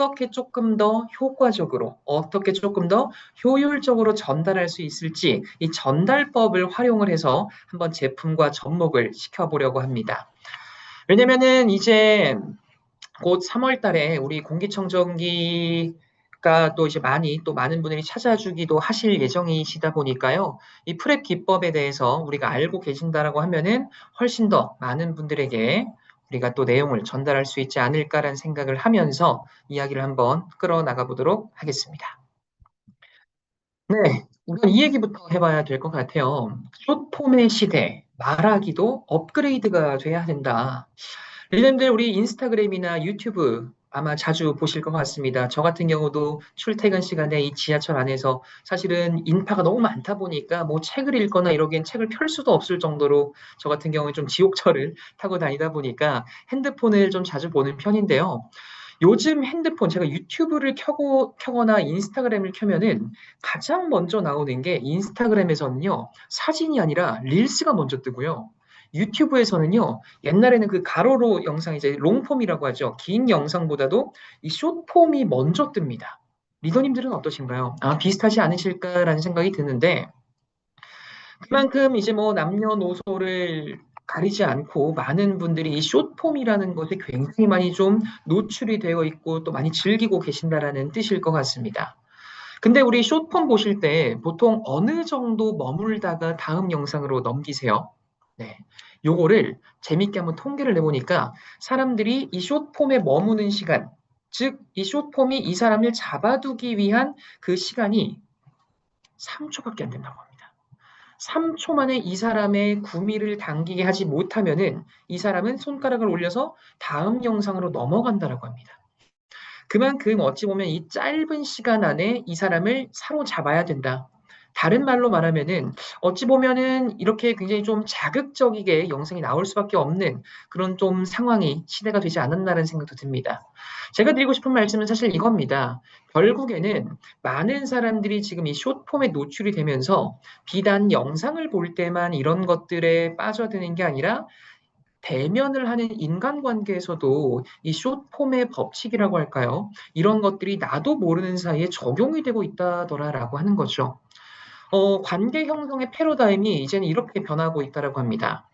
어떻게 조금 더 효과적으로, 어떻게 조금 더 효율적으로 전달할 수 있을지 이 전달법을 활용을 해서 한번 제품과 접목을 시켜보려고 합니다. 왜냐면은 이제 곧 3월 달에 우리 공기청정기가 또 이제 또 많은 분들이 찾아주기도 하실 예정이시다 보니까요. 이 프랩 기법에 대해서 우리가 알고 계신다라고 하면은 훨씬 더 많은 분들에게 우리가 또 내용을 전달할 수 있지 않을까라는 생각을 하면서 이야기를 한번 끌어나가 보도록 하겠습니다. 네, 우선 이 얘기부터 해봐야 될 것 같아요. 숏폼의 시대, 말하기도 업그레이드가 돼야 된다. 요즘들 우리 인스타그램이나 유튜브 아마 자주 보실 것 같습니다. 저 같은 경우도 출퇴근 시간에 이 지하철 안에서 사실은 인파가 너무 많다 보니까 뭐 책을 읽거나 이러기엔 책을 펼 수도 없을 정도로 저 같은 경우에 좀 지옥철을 타고 다니다 보니까 핸드폰을 좀 자주 보는 편인데요. 요즘 핸드폰 제가 유튜브를 켜거나 인스타그램을 켜면은 가장 먼저 나오는 게 인스타그램에서는요, 사진이 아니라 릴스가 먼저 뜨고요. 유튜브에서는요, 옛날에는 그 가로로 영상 이제 롱폼이라고 하죠. 긴 영상보다도 이 숏폼이 먼저 뜹니다. 리더님들은 어떠신가요? 아, 비슷하지 않으실까라는 생각이 드는데, 그만큼 이제 뭐 남녀노소를 가리지 않고 많은 분들이 이 숏폼이라는 것에 굉장히 많이 좀 노출이 되어 있고 또 많이 즐기고 계신다라는 뜻일 것 같습니다. 근데 우리 숏폼 보실 때 보통 어느 정도 머물다가 다음 영상으로 넘기세요? 네. 요거를 재밌게 한번 통계를 내보니까 사람들이 이 숏폼에 머무는 시간, 즉, 이 숏폼이 이 사람을 잡아두기 위한 그 시간이 3초밖에 안 된다고 합니다. 3초 만에 이 사람의 구미를 당기게 하지 못하면은 이 사람은 손가락을 올려서 다음 영상으로 넘어간다라고 합니다. 그만큼 어찌 보면 이 짧은 시간 안에 이 사람을 사로잡아야 된다. 다른 말로 말하면은 어찌 보면은 이렇게 굉장히 좀 자극적이게 영상이 나올 수밖에 없는 그런 좀 상황이 시대가 되지 않았나라는 생각도 듭니다. 제가 드리고 싶은 말씀은 사실 이겁니다. 결국에는 많은 사람들이 지금 이 숏폼에 노출이 되면서 비단 영상을 볼 때만 이런 것들에 빠져드는 게 아니라 대면을 하는 인간관계에서도 이 숏폼의 법칙이라고 할까요? 이런 것들이 나도 모르는 사이에 적용이 되고 있다더라라고 하는 거죠. 관계 형성의 패러다임이 이제는 이렇게 변하고 있다라고 합니다.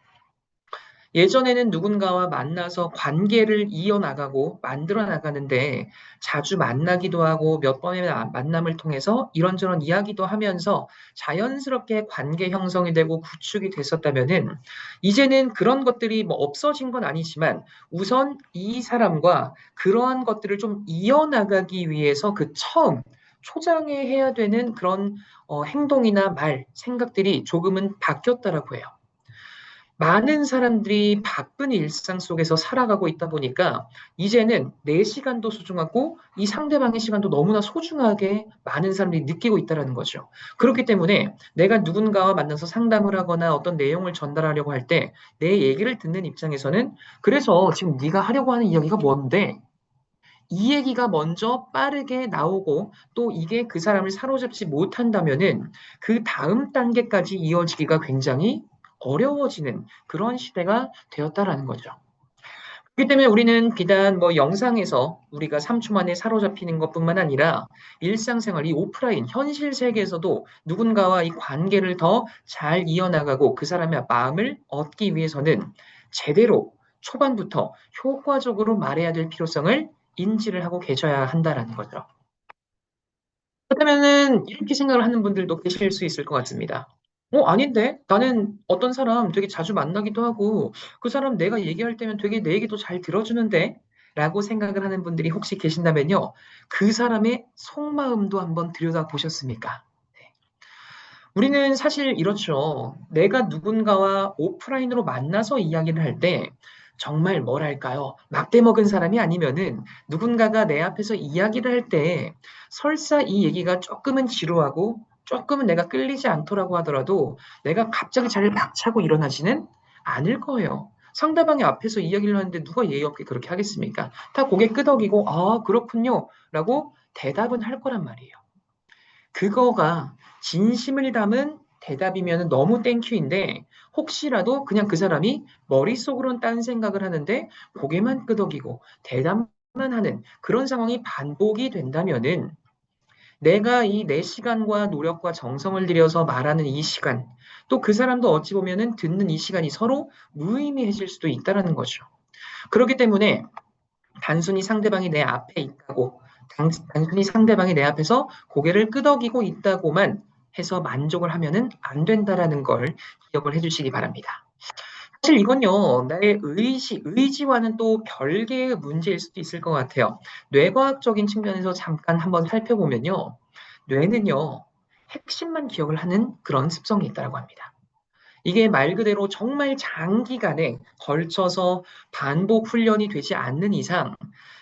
예전에는 누군가와 만나서 관계를 이어나가고 만들어 나가는데 자주 만나기도 하고 몇 번의 만남을 통해서 이런저런 이야기도 하면서 자연스럽게 관계 형성이 되고 구축이 됐었다면은 이제는 그런 것들이 뭐 없어진 건 아니지만 우선 이 사람과 그러한 것들을 좀 이어나가기 위해서 그 처음 초장에 해야 되는 그런 행동이나 말, 생각들이 조금은 바뀌었다라고 해요. 많은 사람들이 바쁜 일상 속에서 살아가고 있다 보니까 이제는 내 시간도 소중하고 이 상대방의 시간도 너무나 소중하게 많은 사람들이 느끼고 있다는 거죠. 그렇기 때문에 내가 누군가와 만나서 상담을 하거나 어떤 내용을 전달하려고 할 때 내 얘기를 듣는 입장에서는 그래서 지금 네가 하려고 하는 이야기가 뭔데? 이 얘기가 먼저 빠르게 나오고 또 이게 그 사람을 사로잡지 못한다면은 그 다음 단계까지 이어지기가 굉장히 어려워지는 그런 시대가 되었다라는 거죠. 그렇기 때문에 우리는 비단 뭐 영상에서 우리가 3초 만에 사로잡히는 것뿐만 아니라 일상생활, 이 오프라인, 현실 세계에서도 누군가와 이 관계를 더 잘 이어나가고 그 사람의 마음을 얻기 위해서는 제대로 초반부터 효과적으로 말해야 될 필요성을 인지를 하고 계셔야 한다라는 거죠. 그렇다면은 이렇게 생각을 하는 분들도 계실 수 있을 것 같습니다. 아닌데? 나는 어떤 사람 되게 자주 만나기도 하고 그 사람 내가 얘기할 때면 되게 내 얘기도 잘 들어주는데? 라고 생각을 하는 분들이 혹시 계신다면요. 그 사람의 속마음도 한번 들여다보셨습니까? 우리는 사실 이렇죠. 내가 누군가와 오프라인으로 만나서 이야기를 할 때 정말 뭐랄까요? 막대 먹은 사람이 아니면은 누군가가 내 앞에서 이야기를 할 때 설사 이 얘기가 조금은 지루하고 조금은 내가 끌리지 않더라고 하더라도 내가 갑자기 자리를 박차고 일어나지는 않을 거예요. 상대방이 앞에서 이야기를 하는데 누가 예의 없게 그렇게 하겠습니까? 다 고개 끄덕이고, 아, 그렇군요. 라고 대답은 할 거란 말이에요. 그거가 진심을 담은 대답이면 너무 땡큐인데 혹시라도 그냥 그 사람이 머릿속으로는 딴 생각을 하는데 고개만 끄덕이고 대답만 하는 그런 상황이 반복이 된다면은 내가 이 내 시간과 노력과 정성을 들여서 말하는 이 시간, 또 그 사람도 어찌 보면은 듣는 이 시간이 서로 무의미해질 수도 있다라는 거죠. 그렇기 때문에 단순히 상대방이 내 앞에 있다고, 단순히 상대방이 내 앞에서 고개를 끄덕이고 있다고만 해서 만족을 하면은 안 된다라는 걸 기억을 해주시기 바랍니다. 사실 이건요, 나의 의지와는 또 별개의 문제일 수도 있을 것 같아요. 뇌과학적인 측면에서 잠깐 한번 살펴보면요, 뇌는요, 핵심만 기억을 하는 그런 습성이 있다고 합니다. 이게 말 그대로 정말 장기간에 걸쳐서 반복 훈련이 되지 않는 이상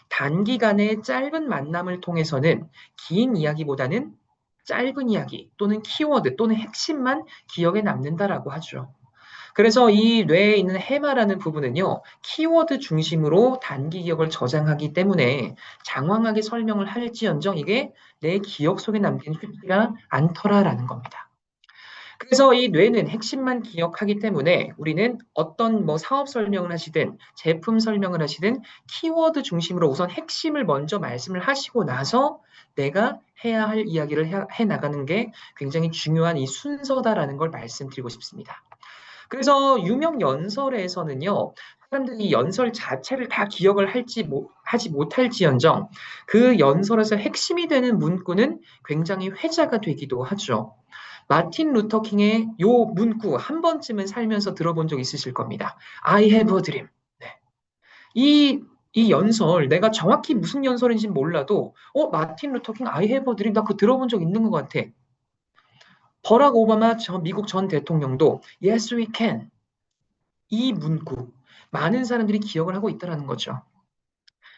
단기간의 짧은 만남을 통해서는 긴 이야기보다는 짧은 이야기 또는 키워드 또는 핵심만 기억에 남는다라고 하죠. 그래서 이 뇌에 있는 해마라는 부분은요, 키워드 중심으로 단기 기억을 저장하기 때문에 장황하게 설명을 할지언정 이게 내 기억 속에 남기는 쉽지가 않더라라는 겁니다. 그래서 이 뇌는 핵심만 기억하기 때문에 우리는 어떤 뭐 사업 설명을 하시든 제품 설명을 하시든 키워드 중심으로 우선 핵심을 먼저 말씀을 하시고 나서 내가 해야 할 이야기를 해 나가는 게 굉장히 중요한 이 순서다라는 걸 말씀드리고 싶습니다. 그래서 유명 연설에서는요, 사람들이 연설 자체를 다 기억을 하지 못할지언정 그 연설에서 핵심이 되는 문구는 굉장히 회자가 되기도 하죠. 마틴 루터 킹의 요 문구 한 번쯤은 살면서 들어본 적 있으실 겁니다. I have a dream. 네. 이 연설, 내가 정확히 무슨 연설인지 몰라도, 마틴 루터 킹 I have a dream, 나 그거 들어본 적 있는 것 같아. 버락 오바마 미국 전 대통령도 Yes, we can. 이 문구, 많은 사람들이 기억을 하고 있다는 거죠.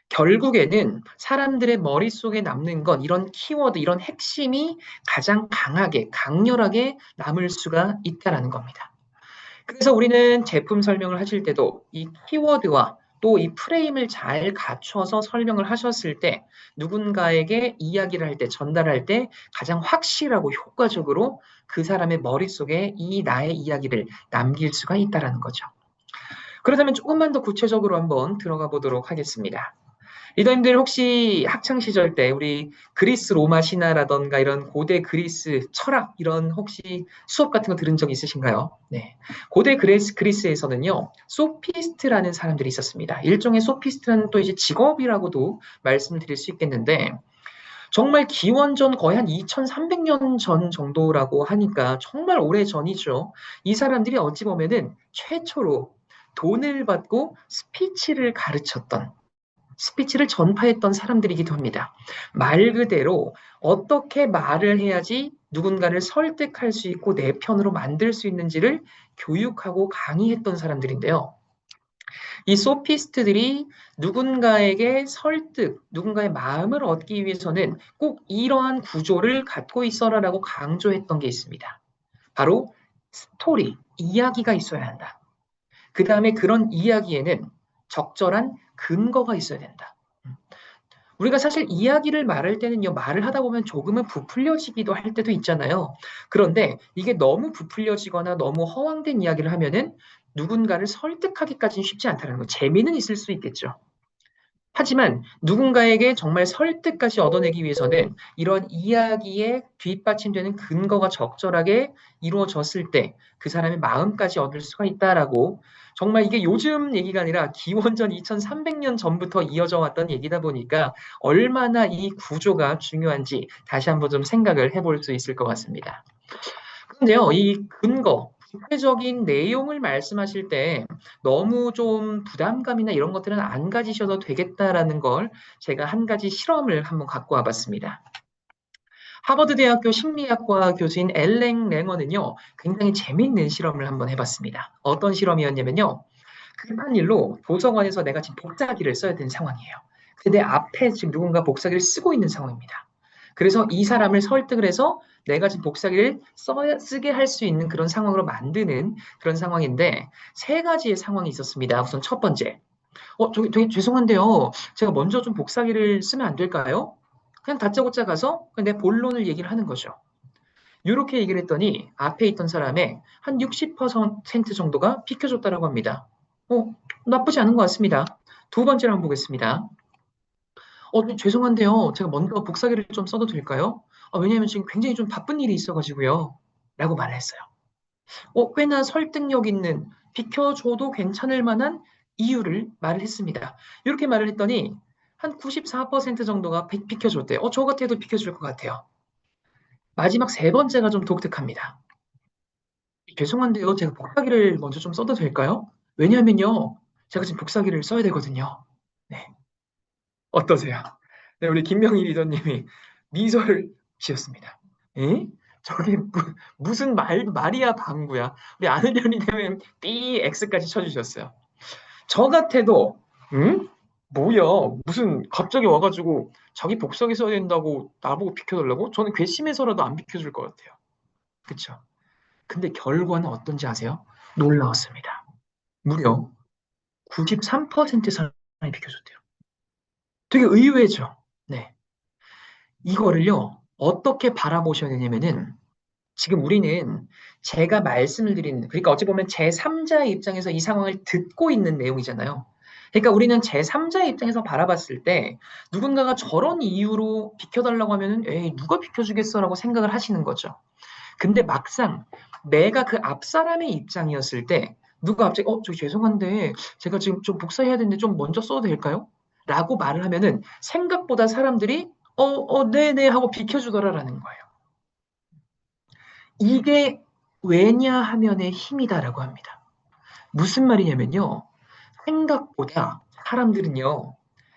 결국에는 사람들의 머릿속에 남는 건 이런 키워드, 이런 핵심이 가장 강하게, 강렬하게 남을 수가 있다는 겁니다. 그래서 우리는 제품 설명을 하실 때도 이 키워드와 또 이 프레임을 잘 갖춰서 설명을 하셨을 때 누군가에게 이야기를 할 때, 전달할 때 가장 확실하고 효과적으로 그 사람의 머릿속에 이 나의 이야기를 남길 수가 있다는 거죠. 그렇다면 조금만 더 구체적으로 한번 들어가 보도록 하겠습니다. 리더님들 혹시 학창 시절 때 우리 그리스 로마 신화라던가 이런 고대 그리스 철학 이런 혹시 수업 같은 거 들은 적 있으신가요? 네. 고대 그리스에서는요, 소피스트라는 사람들이 있었습니다. 일종의 소피스트는 또 이제 직업이라고도 말씀드릴 수 있겠는데, 정말 기원전 거의 한 2300년 전 정도라고 하니까 정말 오래 전이죠. 이 사람들이 어찌 보면은 최초로 돈을 받고 스피치를 전파했던 사람들이기도 합니다. 말 그대로 어떻게 말을 해야지 누군가를 설득할 수 있고 내 편으로 만들 수 있는지를 교육하고 강의했던 사람들인데요. 이 소피스트들이 누군가에게 누군가의 마음을 얻기 위해서는 꼭 이러한 구조를 갖고 있어라라고 강조했던 게 있습니다. 바로 이야기가 있어야 한다. 그 다음에 그런 이야기에는 적절한 근거가 있어야 된다. 우리가 사실 이야기를 말할 때는요, 말을 하다 보면 조금은 부풀려지기도 할 때도 있잖아요. 그런데 이게 너무 부풀려지거나 너무 허황된 이야기를 하면은 누군가를 설득하기까지는 쉽지 않다는 거. 재미는 있을 수 있겠죠. 하지만 누군가에게 정말 설득까지 얻어내기 위해서는 이런 이야기에 뒷받침되는 근거가 적절하게 이루어졌을 때 그 사람의 마음까지 얻을 수가 있다라고 정말 이게 요즘 얘기가 아니라 기원전 2300년 전부터 이어져 왔던 얘기다 보니까 얼마나 이 구조가 중요한지 다시 한번 좀 생각을 해볼 수 있을 것 같습니다. 그런데요, 이 근거, 구체적인 내용을 말씀하실 때 너무 좀 부담감이나 이런 것들은 안 가지셔도 되겠다라는 걸 제가 한 가지 실험을 한번 갖고 와봤습니다. 하버드 대학교 심리학과 교수인 엘랭 랭어는요, 굉장히 재밌는 실험을 한번 해봤습니다. 어떤 실험이었냐면요, 급한 일로 도서관에서 내가 지금 복사기를 써야 되는 상황이에요. 근데 내 앞에 지금 누군가 복사기를 쓰고 있는 상황입니다. 그래서 이 사람을 설득을 해서 내가 지금 복사기를 쓰게 할 수 있는 그런 상황으로 만드는 그런 상황인데 세 가지의 상황이 있었습니다. 우선 첫 번째, 저기 되게 죄송한데요. 제가 먼저 좀 복사기를 쓰면 안 될까요? 그냥 다짜고짜 가서 그냥 내 본론을 얘기를 하는 거죠. 이렇게 얘기를 했더니 앞에 있던 사람의 한 60% 정도가 비켜줬다라고 합니다. 나쁘지 않은 것 같습니다. 두 번째로 한번 보겠습니다. 죄송한데요. 제가 먼저 복사기를 좀 써도 될까요? 왜냐하면 지금 굉장히 좀 바쁜 일이 있어가지고요. 라고 말을 했어요. 꽤나 설득력 있는 비켜줘도 괜찮을 만한 이유를 말을 했습니다. 이렇게 말을 했더니 한 94% 정도가 비켜줬대요. 저 같아도 비켜줄 것 같아요. 마지막 세 번째가 좀 독특합니다. 죄송한데요. 제가 복사기를 먼저 좀 써도 될까요? 왜냐하면요. 제가 지금 복사기를 써야 되거든요. 네. 어떠세요? 네, 우리 김명희 리더님이 미소를 지었습니다. 에? 저게 무슨 말이야 방구야. 우리 아는현이님은 BX까지 쳐주셨어요. 저 같아도 응? 뭐야 무슨 갑자기 와가지고 자기 복사기 써야 된다고 나보고 비켜달라고? 저는 괘씸해서라도 안 비켜줄 것 같아요. 그쵸? 근데 결과는 어떤지 아세요? 놀라웠습니다. 무려 93% 사람이 비켜줬대요. 되게 의외죠. 네. 이거를요, 어떻게 바라보셔야 되냐면은, 지금 우리는 제가 말씀을 드리는, 그러니까 어찌 보면 제3자의 입장에서 이 상황을 듣고 있는 내용이잖아요. 그러니까 우리는 제3자의 입장에서 바라봤을 때, 누군가가 저런 이유로 비켜달라고 하면은, 에이, 누가 비켜주겠어라고 생각을 하시는 거죠. 근데 막상 내가 그 앞 사람의 입장이었을 때, 누가 갑자기, 저기 죄송한데, 제가 지금 좀 복사해야 되는데 좀 먼저 써도 될까요? 라고 말을 하면은 생각보다 사람들이 네네 하고 비켜주더라라는 거예요. 이게 왜냐하면의 힘이다라고 합니다. 무슨 말이냐면요. 생각보다 사람들은요.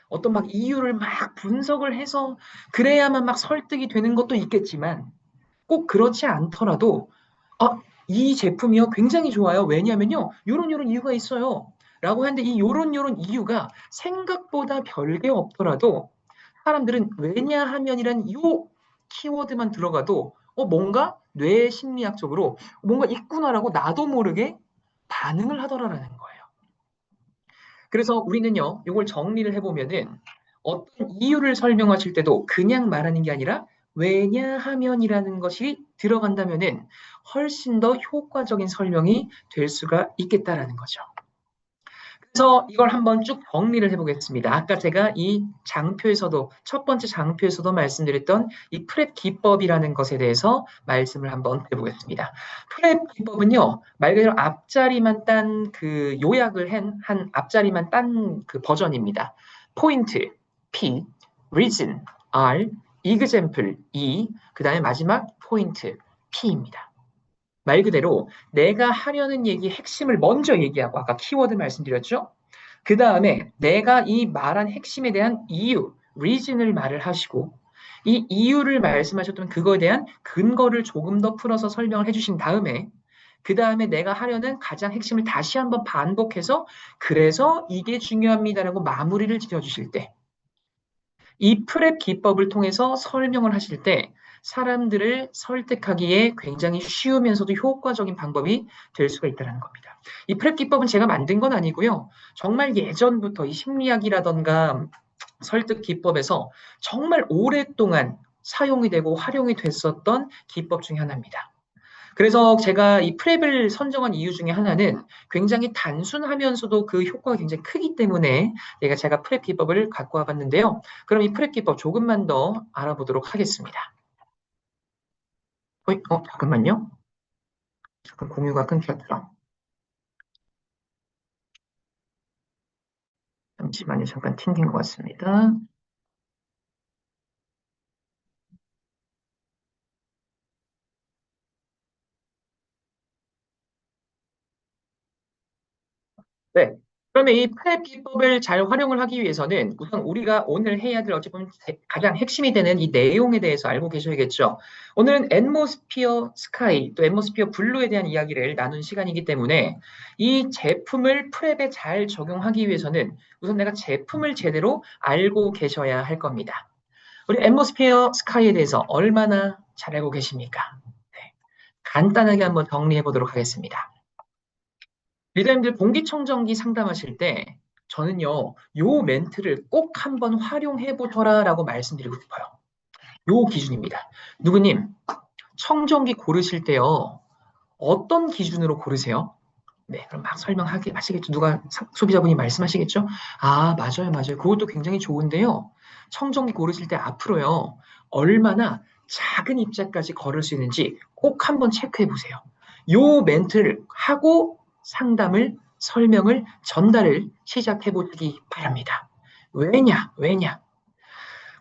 어떤 막 이유를 막 분석을 해서 그래야만 막 설득이 되는 것도 있겠지만 꼭 그렇지 않더라도 이 제품이요 굉장히 좋아요. 왜냐하면요. 요런 이유가 있어요. 라고 하는데 이 요런 이유가 생각보다 별게 없더라도 사람들은 왜냐하면이란 요 키워드만 들어가도 뭔가 뇌 심리학적으로 뭔가 있구나라고 나도 모르게 반응을 하더라라는 거예요. 그래서 우리는요, 이걸 정리를 해보면은 어떤 이유를 설명하실 때도 그냥 말하는 게 아니라 왜냐하면이라는 것이 들어간다면은 훨씬 더 효과적인 설명이 될 수가 있겠다라는 거죠. 그래서 이걸 한번 쭉 정리를 해보겠습니다. 아까 제가 이 장표에서도 첫 번째 장표에서도 말씀드렸던 이 프랩 기법이라는 것에 대해서 말씀을 한번 해보겠습니다. 프랩 기법은요 말 그대로 앞자리만 딴 그 요약을 한 앞자리만 딴 그 버전입니다. 포인트 P, reason R, example E, 그 다음에 마지막 포인트 P입니다. 말 그대로 내가 하려는 얘기 핵심을 먼저 얘기하고 아까 키워드 말씀드렸죠? 그 다음에 내가 이 말한 핵심에 대한 이유, reason을 말을 하시고 이 이유를 말씀하셨던 그거에 대한 근거를 조금 더 풀어서 설명을 해주신 다음에 그 다음에 내가 하려는 가장 핵심을 다시 한번 반복해서 그래서 이게 중요합니다라고 마무리를 지어주실 때 이 프랩 기법을 통해서 설명을 하실 때 사람들을 설득하기에 굉장히 쉬우면서도 효과적인 방법이 될 수가 있다는 겁니다. 이 프랩 기법은 제가 만든 건 아니고요. 정말 예전부터 이 심리학이라던가 설득 기법에서 정말 오랫동안 사용이 되고 활용이 됐었던 기법 중에 하나입니다. 그래서 제가 이 프랩을 선정한 이유 중에 하나는 굉장히 단순하면서도 그 효과가 굉장히 크기 때문에 제가 프랩 기법을 갖고 와봤는데요. 그럼 이 프랩 기법 조금만 더 알아보도록 하겠습니다. 잠깐만요. 잠깐 공유가 끊겼죠. 잠시만요. 잠깐 튕긴 것 같습니다. 네. 그러면 이 프랩 기법을 잘 활용을 하기 위해서는 우선 우리가 오늘 해야 될 어찌 보면 가장 핵심이 되는 이 내용에 대해서 알고 계셔야겠죠. 오늘은 앰모스피어 스카이 또 앰모스피어 블루에 대한 이야기를 나눈 시간이기 때문에 이 제품을 프랩에 잘 적용하기 위해서는 우선 내가 제품을 제대로 알고 계셔야 할 겁니다. 우리 앰모스피어 스카이에 대해서 얼마나 잘 알고 계십니까? 네. 간단하게 한번 정리해 보도록 하겠습니다. 리더님들 공기청정기 상담하실 때 저는요, 요 멘트를 꼭 한번 활용해 보셔라라고 말씀드리고 싶어요. 요 기준입니다. 누구님, 청정기 고르실 때요, 어떤 기준으로 고르세요? 네, 그럼 막 설명하시겠죠. 누가 소비자분이 말씀하시겠죠? 아, 맞아요, 맞아요. 그것도 굉장히 좋은데요. 청정기 고르실 때 앞으로요, 얼마나 작은 입자까지 걸을 수 있는지 꼭 한번 체크해 보세요. 요 멘트를 하고 상담을, 설명을, 전달을 시작해 보시기 바랍니다. 왜냐?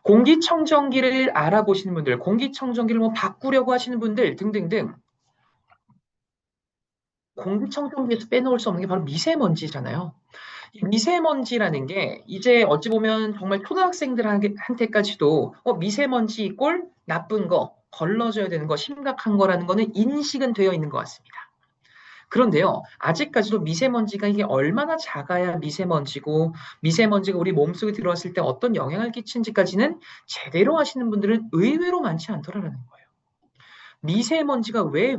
공기청정기를 알아보시는 분들, 공기청정기를 뭐 바꾸려고 하시는 분들 등등등, 공기청정기에서 빼놓을 수 없는 게 바로 미세먼지잖아요. 이 미세먼지라는 게 이제 어찌 보면 정말 초등학생들한테까지도 미세먼지 이꼴 나쁜 거, 걸러져야 되는 거, 심각한 거라는 거는 인식은 되어 있는 것 같습니다. 그런데요, 아직까지도 미세먼지가 이게 얼마나 작아야 미세먼지고, 미세먼지가 우리 몸속에 들어왔을 때 어떤 영향을 끼친지까지는 제대로 아시는 분들은 의외로 많지 않더라라는 거예요. 미세먼지가 왜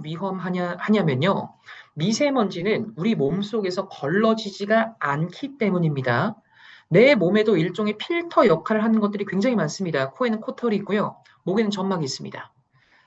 하냐면요. 미세먼지는 우리 몸속에서 걸러지지가 않기 때문입니다. 내 몸에도 일종의 필터 역할을 하는 것들이 굉장히 많습니다. 코에는 코털이 있고요. 목에는 점막이 있습니다.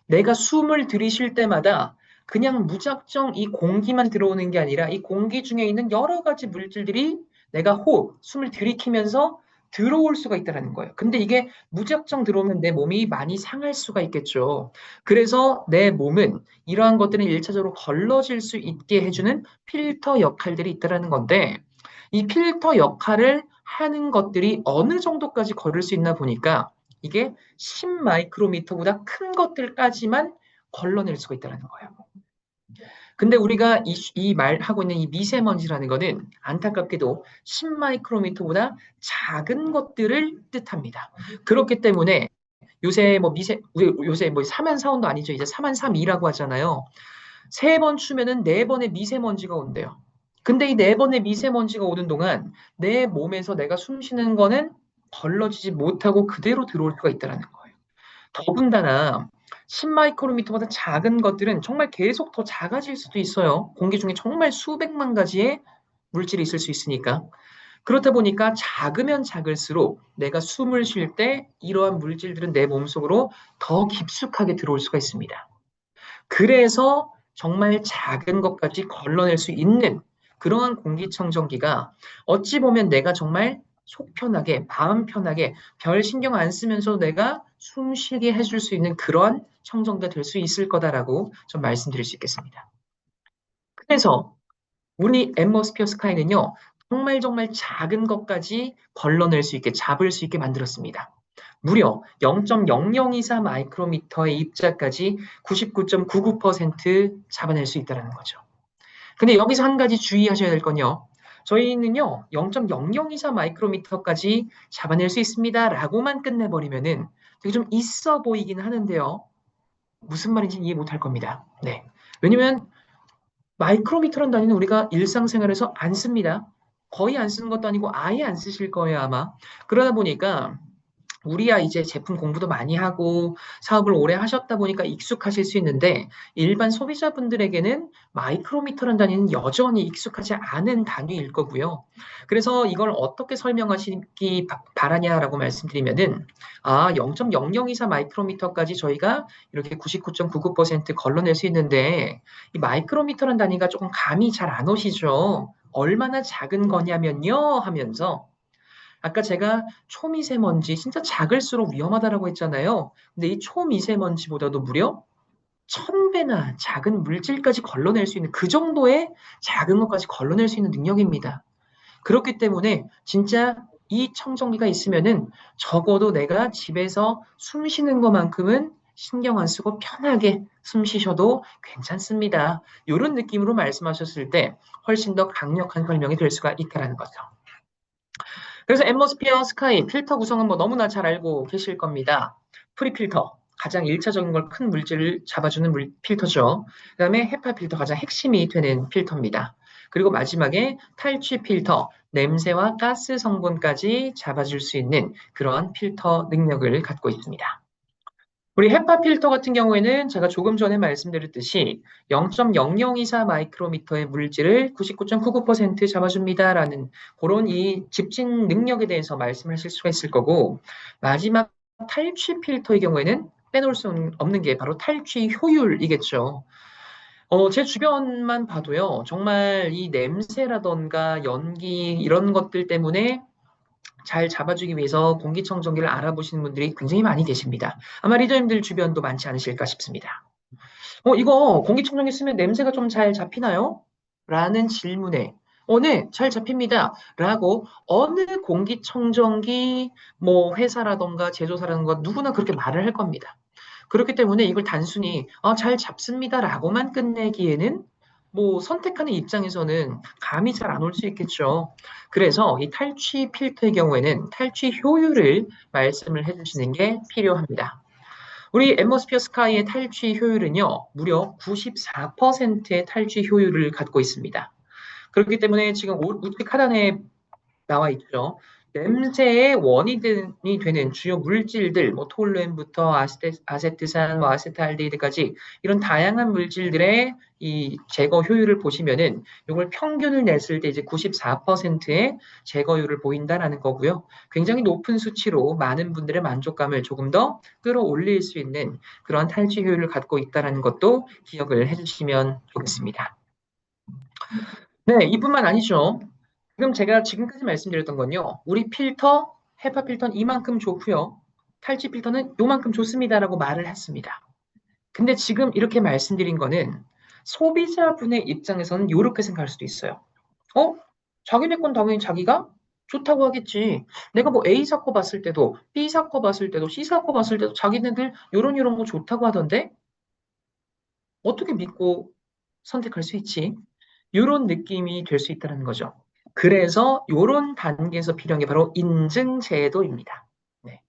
내가 숨을 들이쉴 때마다 그냥 무작정 이 공기만 들어오는 게 아니라 이 공기 중에 있는 여러 가지 물질들이 내가 숨을 들이키면서 들어올 수가 있다는 거예요. 근데 이게 무작정 들어오면 내 몸이 많이 상할 수가 있겠죠. 그래서 내 몸은 이러한 것들은 일차적으로 걸러질 수 있게 해주는 필터 역할들이 있다는 건데 이 필터 역할을 하는 것들이 어느 정도까지 걸을 수 있나 보니까 이게 10마이크로미터보다 큰 것들까지만 걸러낼 수가 있다는 거예요. 근데 우리가 이 말하고 있는 이 미세먼지라는 거는 안타깝게도 10마이크로미터보다 작은 것들을 뜻합니다. 그렇기 때문에 요새 요새 뭐 4만4온도 아니죠. 이제 4만3이라고 하잖아요. 3번 추면은 4번의 미세먼지가 온대요. 근데 이 4번의 미세먼지가 오는 동안 내 몸에서 내가 숨 쉬는 거는 걸러지지 못하고 그대로 들어올 수가 있다는 거예요. 더군다나 10마이크로미터보다 작은 것들은 정말 계속 더 작아질 수도 있어요. 공기 중에 정말 수백만 가지의 물질이 있을 수 있으니까. 그렇다 보니까 작으면 작을수록 내가 숨을 쉴 때 이러한 물질들은 내 몸속으로 더 깊숙하게 들어올 수가 있습니다. 그래서 정말 작은 것까지 걸러낼 수 있는 그러한 공기청정기가 어찌 보면 내가 정말 속 편하게, 마음 편하게, 별 신경 안 쓰면서 내가 숨 쉬게 해줄 수 있는 그러한 청정기가 될 수 있을 거다라고 좀 말씀드릴 수 있겠습니다. 그래서 우리 앰머스피어 스카이는요, 정말 작은 것까지 걸러낼 수 있게, 잡을 수 있게 만들었습니다. 무려 0.0024 마이크로미터의 입자까지 99.99% 잡아낼 수 있다는 거죠. 근데 여기서 한 가지 주의하셔야 될 건요. 저희는요, 0.0024 마이크로미터까지 잡아낼 수 있습니다. 라고만 끝내버리면은 되게 좀 있어 보이긴 하는데요. 무슨 말인지 이해 못할 겁니다. 네. 왜냐면 마이크로미터란 단위는 우리가 일상생활에서 안 씁니다. 거의 안 쓰는 것도 아니고 아예 안 쓰실 거예요, 아마. 그러다 보니까 우리야 이제 제품 공부도 많이 하고 사업을 오래 하셨다 보니까 익숙하실 수 있는데 일반 소비자분들에게는 마이크로미터란 단위는 여전히 익숙하지 않은 단위일 거고요. 그래서 이걸 어떻게 설명하시기 바라냐라고 말씀드리면은 0.0024 마이크로미터까지 저희가 이렇게 99.99% 걸러낼 수 있는데 이 마이크로미터란 단위가 조금 감이 잘 안 오시죠. 얼마나 작은 거냐면요 하면서 아까 제가 초미세먼지 진짜 작을수록 위험하다라고 했잖아요. 근데 이 초미세먼지보다도 무려 1000배나 작은 물질까지 걸러낼 수 있는 그 정도의 작은 것까지 걸러낼 수 있는 능력입니다. 그렇기 때문에 진짜 이 청정기가 있으면은 적어도 내가 집에서 숨 쉬는 것만큼은 신경 안 쓰고 편하게 숨 쉬셔도 괜찮습니다. 이런 느낌으로 말씀하셨을 때 훨씬 더 강력한 설명이 될 수가 있다는 거죠. 그래서 앰모스피어 스카이 필터 구성은 뭐 너무나 잘 알고 계실 겁니다. 프리필터, 가장 1차적인 걸 큰 물질을 잡아주는 필터죠. 그 다음에 헤파 필터, 가장 핵심이 되는 필터입니다. 그리고 마지막에 탈취 필터, 냄새와 가스 성분까지 잡아줄 수 있는 그러한 필터 능력을 갖고 있습니다. 우리 헤파 필터 같은 경우에는 제가 조금 전에 말씀드렸듯이 0.0024 마이크로미터의 물질을 99.99% 잡아줍니다라는 그런 이 집진 능력에 대해서 말씀하실 수가 있을 거고 마지막 탈취 필터의 경우에는 빼놓을 수 없는 게 바로 탈취 효율이겠죠. 제 주변만 봐도요, 정말 이 냄새라던가 연기 이런 것들 때문에 잘 잡아주기 위해서 공기청정기를 알아보시는 분들이 굉장히 많이 계십니다. 아마 리더님들 주변도 많지 않으실까 싶습니다. 이거 공기청정기 쓰면 냄새가 좀 잘 잡히나요? 라는 질문에, 네, 잘 잡힙니다. 라고 어느 공기청정기 뭐 회사라던가 제조사라던가 누구나 그렇게 말을 할 겁니다. 그렇기 때문에 이걸 단순히 잘 잡습니다라고만 끝내기에는 뭐 선택하는 입장에서는 감이 잘 안 올 수 있겠죠. 그래서 이 탈취 필터의 경우에는 탈취 효율을 말씀을 해주시는 게 필요합니다. 우리 앰모스피어 스카이의 탈취 효율은요, 무려 94%의 탈취 효율을 갖고 있습니다. 그렇기 때문에 지금 우측 하단에 나와 있죠. 냄새의 원인이 되는 주요 물질들, 뭐 톨루엔부터 아세트산, 뭐 아세트알데히드까지 이런 다양한 물질들의 이 제거 효율을 보시면은 이걸 평균을 냈을 때 이제 94%의 제거율을 보인다라는 거고요. 굉장히 높은 수치로 많은 분들의 만족감을 조금 더 끌어올릴 수 있는 그런 탈취 효율을 갖고 있다라는 것도 기억을 해주시면 좋겠습니다. 네, 이뿐만 아니죠. 지금 제가 지금까지 말씀드렸던 건요. 우리 필터, 헤파 필터는 이만큼 좋고요. 탈취 필터는 요만큼 좋습니다라고 말을 했습니다. 근데 지금 이렇게 말씀드린 거는 소비자분의 입장에서는 이렇게 생각할 수도 있어요. 어? 자기네 건 당연히 자기가 좋다고 하겠지. 내가 뭐 A 사거 봤을 때도 B 사거 봤을 때도 C 사거 봤을 때도 자기네들 요런 거 좋다고 하던데 어떻게 믿고 선택할 수 있지? 이런 느낌이 될 수 있다는 거죠. 그래서 이런 단계에서 필요한 게 바로 인증 제도입니다. 네.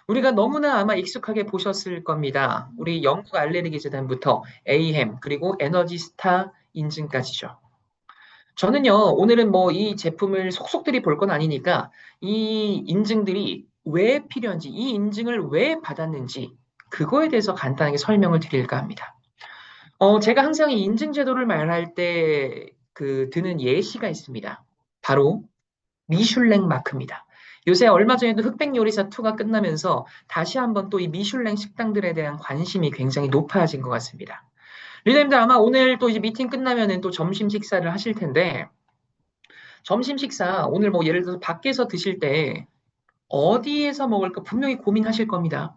우리가 너무나 아마 익숙하게 보셨을 겁니다. 우리 영국 알레르기 재단부터 AHEM 그리고 에너지스타 인증까지죠. 저는요, 오늘은 뭐 이 제품을 속속들이 볼 건 아니니까 이 인증들이 왜 필요한지, 이 인증을 왜 받았는지 그거에 대해서 간단하게 설명을 드릴까 합니다. 제가 항상 이 인증 제도를 말할 때 그 드는 예시가 있습니다. 바로 미슐랭 마크입니다. 요새 얼마 전에도 흑백 요리사 2가 끝나면서 다시 한번 또 이 미슐랭 식당들에 대한 관심이 굉장히 높아진 것 같습니다. 리더님들 아마 오늘 또 이제 미팅 끝나면은 또 점심 식사를 하실 텐데 점심 식사 오늘 뭐 예를 들어서 밖에서 드실 때 어디에서 먹을까 분명히 고민하실 겁니다.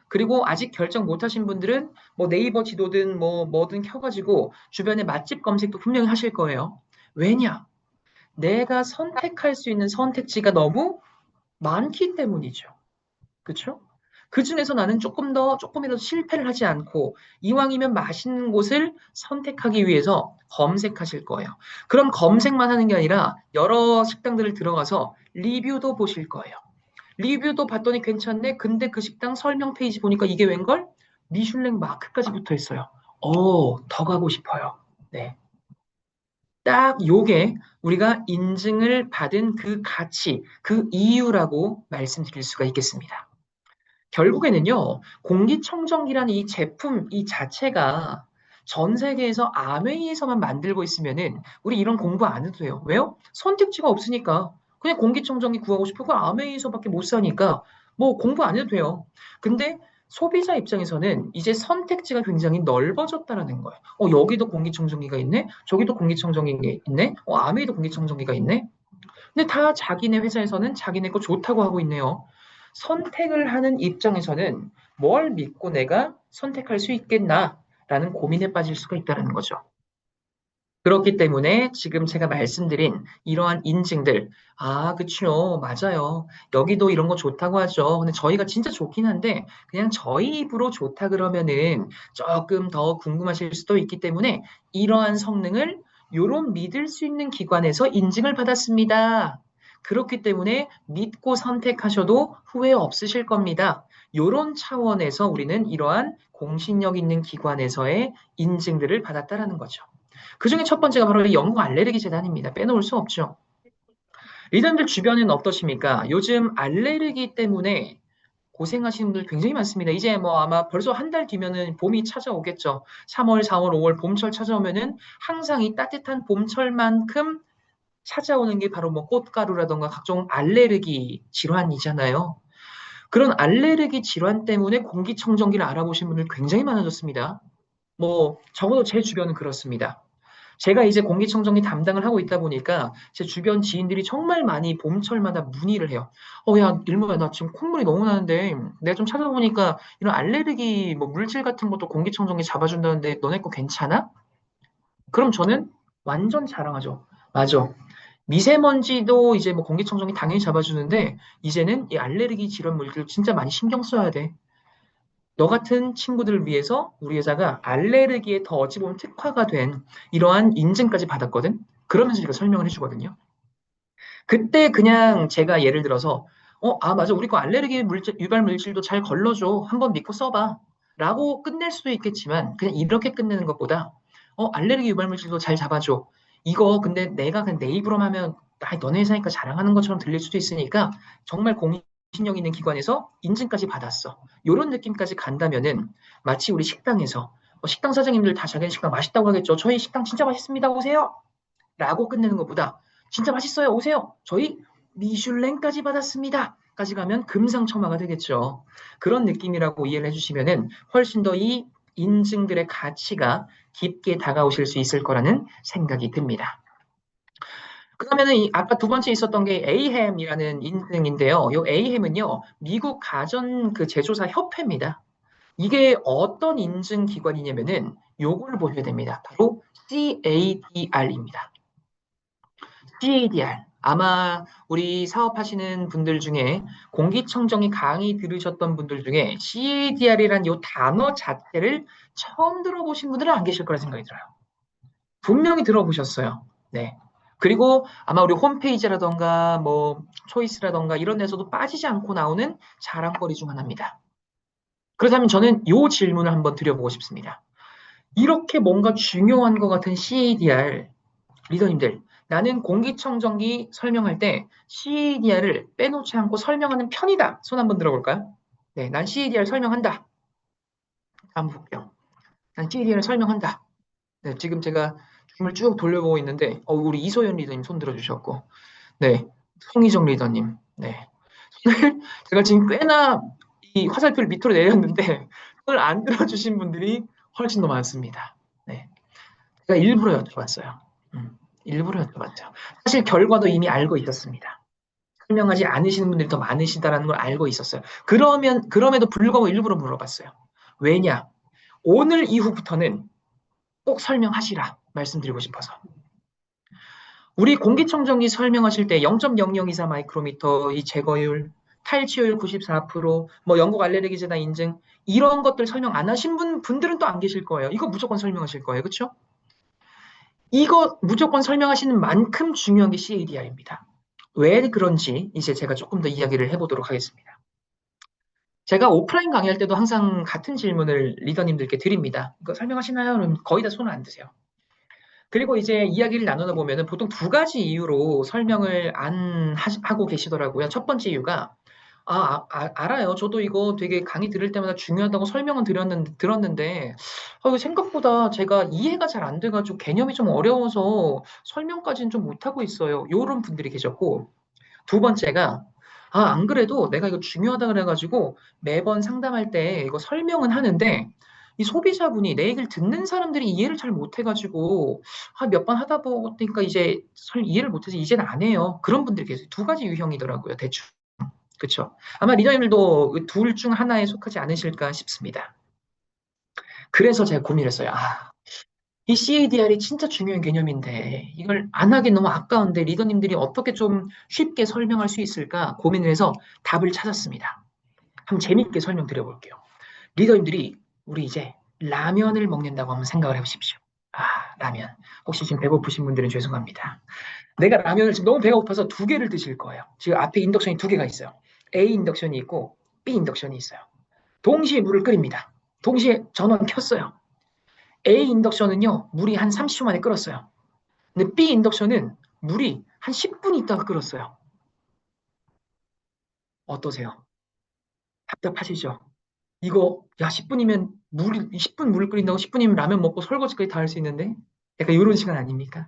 그리고 아직 결정 못 하신 분들은 뭐 네이버 지도든 뭐 뭐든 켜가지고 주변에 맛집 검색도 분명히 하실 거예요. 왜냐? 내가 선택할 수 있는 선택지가 너무 많기 때문이죠. 그렇죠? 그 중에서 나는 조금이라도 실패를 하지 않고 이왕이면 맛있는 곳을 선택하기 위해서 검색하실 거예요. 그럼 검색만 하는 게 아니라 여러 식당들을 들어가서 리뷰도 보실 거예요. 리뷰도 봤더니 괜찮네. 근데 그 식당 설명 페이지 보니까 이게 웬걸? 미슐랭 마크까지 붙어 있어요. 더 가고 싶어요. 네. 딱 요게 우리가 인증을 받은 그 가치, 그 이유라고 말씀드릴 수가 있겠습니다. 결국에는요, 공기청정기라는 이 제품 이 자체가 전 세계에서 아메이에서만 만들고 있으면은 우리 이런 공부 안 해도 돼요. 왜요? 선택지가 없으니까. 그냥 공기청정기 구하고 싶고 그 아메이에서밖에 못 사니까 뭐 공부 안 해도 돼요. 근데 소비자 입장에서는 이제 선택지가 굉장히 넓어졌다라는 거예요. 여기도 공기청정기가 있네? 저기도 공기청정기가 있네? 아메이도 공기청정기가 있네? 근데 다 자기네 회사에서는 자기네 거 좋다고 하고 있네요. 선택을 하는 입장에서는 뭘 믿고 내가 선택할 수 있겠나라는 고민에 빠질 수가 있다는 거죠. 그렇기 때문에 지금 제가 말씀드린 이러한 인증들, 그쵸, 맞아요. 여기도 이런 거 좋다고 하죠. 근데 저희가 진짜 좋긴 한데, 그냥 저희 입으로 좋다 그러면은 조금 더 궁금하실 수도 있기 때문에 이러한 성능을 요런 믿을 수 있는 기관에서 인증을 받았습니다. 그렇기 때문에 믿고 선택하셔도 후회 없으실 겁니다. 요런 차원에서 우리는 이러한 공신력 있는 기관에서의 인증들을 받았다라는 거죠. 그중에 첫 번째가 바로 이 영국 알레르기 재단입니다. 빼놓을 수 없죠. 리더님들 주변은 어떠십니까? 요즘 알레르기 때문에 고생하시는 분들 굉장히 많습니다. 이제 뭐 아마 벌써 한 달 뒤면은 봄이 찾아오겠죠. 3월, 4월, 5월 봄철 찾아오면은 항상 이 따뜻한 봄철만큼 찾아오는 게 바로 뭐 꽃가루라던가 각종 알레르기 질환이잖아요. 그런 알레르기 질환 때문에 공기청정기를 알아보신 분들 굉장히 많아졌습니다. 뭐 적어도 제 주변은 그렇습니다. 제가 이제 공기청정기 담당을 하고 있다 보니까 제 주변 지인들이 정말 많이 봄철마다 문의를 해요. 야, 일모야, 나 지금 콧물이 너무 나는데 내가 좀 찾아보니까 이런 알레르기 뭐 물질 같은 것도 공기청정기 잡아준다는데 너네 거 괜찮아? 그럼 저는 완전 자랑하죠. 맞아. 미세먼지도 이제 뭐 공기청정기 당연히 잡아주는데 이제는 이 알레르기 질환 물질 진짜 많이 신경 써야 돼. 너 같은 친구들을 위해서 우리 회사가 알레르기에 더 어찌 보면 특화가 된 이러한 인증까지 받았거든. 그러면서 제가 설명을 해주거든요. 그때 그냥 제가 예를 들어서 맞아. 우리 거 알레르기 물질, 유발 물질도 잘 걸러줘. 한번 믿고 써봐. 라고 끝낼 수도 있겠지만 그냥 이렇게 끝내는 것보다 알레르기 유발 물질도 잘 잡아줘. 이거 근데 내가 그냥 내 입으로만 하면 너네 회사니까 자랑하는 것처럼 들릴 수도 있으니까 정말 공신력 있는 기관에서 인증까지 받았어. 이런 느낌까지 간다면은 마치 우리 식당에서 식당 사장님들 다 자기 식당 맛있다고 하겠죠. 저희 식당 진짜 맛있습니다. 오세요. 라고 끝내는 것보다 진짜 맛있어요. 오세요. 저희 미슐랭까지 받았습니다. 까지 가면 금상첨화가 되겠죠. 그런 느낌이라고 이해를 해주시면은 훨씬 더 이 인증들의 가치가 깊게 다가오실 수 있을 거라는 생각이 듭니다. 그러면은 아까 두 번째 있었던 게 AHEM이라는 인증인데요. 이 AHEM은요, 미국 가전 그 제조사 협회입니다. 이게 어떤 인증 기관이냐면은 요걸 보셔야 됩니다. 바로 CADR입니다. CADR. 아마 우리 사업하시는 분들 중에 공기청정기 강의 들으셨던 분들 중에 CADR이라는 이 단어 자체를 처음 들어보신 분들은 안 계실 거라 생각이 들어요. 분명히 들어보셨어요. 네. 그리고 아마 우리 홈페이지라던가 뭐 초이스라던가 이런 데서도 빠지지 않고 나오는 자랑거리 중 하나입니다. 그렇다면 저는 이 질문을 한번 드려보고 싶습니다. 이렇게 뭔가 중요한 것 같은 CADR 리더님들, 나는 공기청정기 설명할 때 CADR을 빼놓지 않고 설명하는 편이다. 손 한번 들어볼까요? 네, 난 CADR 설명한다. 한번 볼게요. 난 CADR 설명한다. 네, 지금 제가 줌을 쭉 돌려보고 있는데, 우리 이소연 리더님 손 들어주셨고, 네, 송희정 리더님, 네. 손을 제가 지금 꽤나 이 화살표를 밑으로 내렸는데, 손을 안 들어주신 분들이 훨씬 더 많습니다. 네. 제가 일부러 여쭤봤어요. 일부러 여쭤봤죠. 사실 결과도 이미 알고 있었습니다. 설명하지 않으시는 분들이 더 많으시다라는 걸 알고 있었어요. 그럼에도 불구하고 일부러 물어봤어요. 왜냐? 오늘 이후부터는 꼭 설명하시라 말씀드리고 싶어서. 우리 공기청정기 설명하실 때 0.0024 마이크로미터 이 제거율, 탈취율 94%, 뭐 영국 알레르기 재단 인증 이런 것들 설명 안 하신 분들은 또 안 계실 거예요. 이거 무조건 설명하실 거예요. 그렇죠? 이거 무조건 설명하시는 만큼 중요한 게 CADR입니다. 왜 그런지 이제 제가 조금 더 이야기를 해보도록 하겠습니다. 제가 오프라인 강의할 때도 항상 같은 질문을 리더님들께 드립니다. 이거 설명하시나요? 그럼 거의 다 손을 안 드세요. 그리고 이제 이야기를 나누다 보면은 보통 두 가지 이유로 설명을 안 하고 계시더라고요. 첫 번째 이유가 알아요. 저도 이거 되게 강의 들을 때마다 중요하다고 설명은 들었는데, 이거 생각보다 제가 이해가 잘 안 돼가지고 개념이 좀 어려워서 설명까지는 좀 못하고 있어요. 이런 분들이 계셨고, 두 번째가, 안 그래도 내가 이거 중요하다 그래가지고 매번 상담할 때 이거 설명은 하는데, 이 소비자분이 내 얘기를 듣는 사람들이 이해를 잘 못해가지고, 몇 번 하다 보니까 이제 이해를 못해서 이제는 안 해요. 그런 분들이 계세요. 두 가지 유형이더라고요. 대충. 그쵸. 아마 리더님들도 둘 중 하나에 속하지 않으실까 싶습니다. 그래서 제가 고민했어요. 이 CADR이 진짜 중요한 개념인데 이걸 안 하기 너무 아까운데 리더님들이 어떻게 좀 쉽게 설명할 수 있을까 고민을 해서 답을 찾았습니다. 한번 재밌게 설명드려볼게요. 리더님들이 우리 이제 라면을 먹는다고 한번 생각을 해보십시오. 라면. 혹시 지금 배고프신 분들은 죄송합니다. 내가 라면을 지금 너무 배가 고파서 두 개를 드실 거예요. 지금 앞에 인덕션이 두 개가 있어요. A 인덕션이 있고 B 인덕션이 있어요. 동시에 물을 끓입니다. 동시에 전원 켰어요. A 인덕션은요, 물이 한 30초 만에 끓었어요. 근데 B 인덕션은 물이 한 10분 있다가 끓었어요. 어떠세요? 답답하시죠? 이거, 10분이면 10분 물을 끓인다고 10분이면 라면 먹고 설거지까지 다 할 수 있는데? 약간 이런 시간 아닙니까?